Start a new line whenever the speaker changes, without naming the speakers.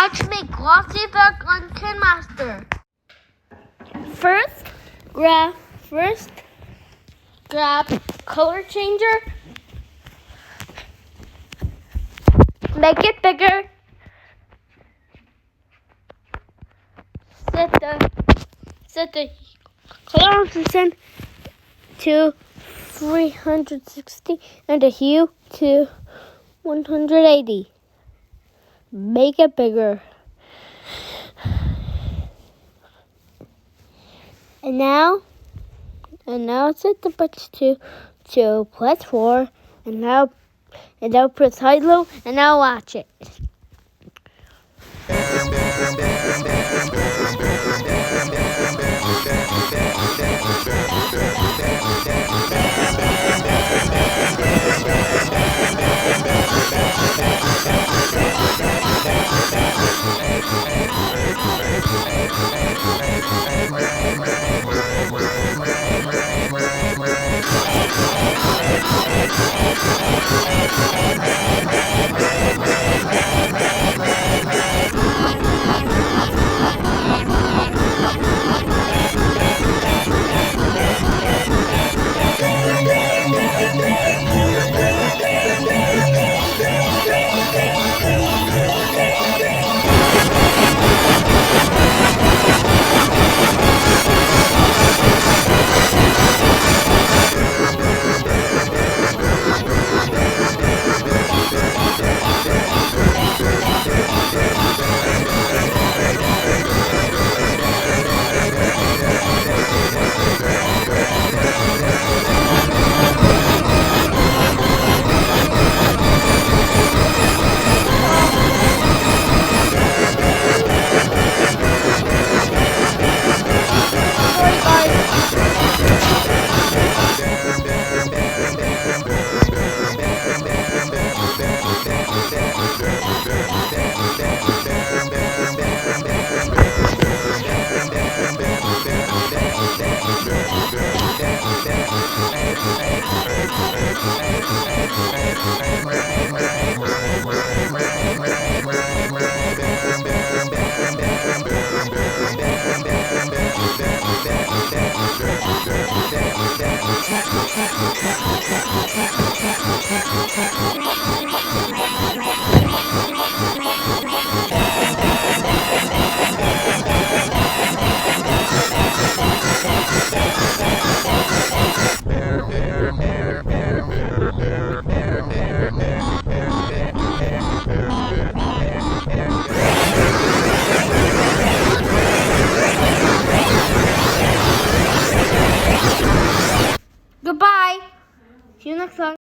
How to make glossy effect on kinematser. First, grab color changer. Make it bigger. Set the color option to 360 and the hue to 180. Make it bigger. And now set the button to +4, and now press high low, and now watch it. Goodbye. See you next time.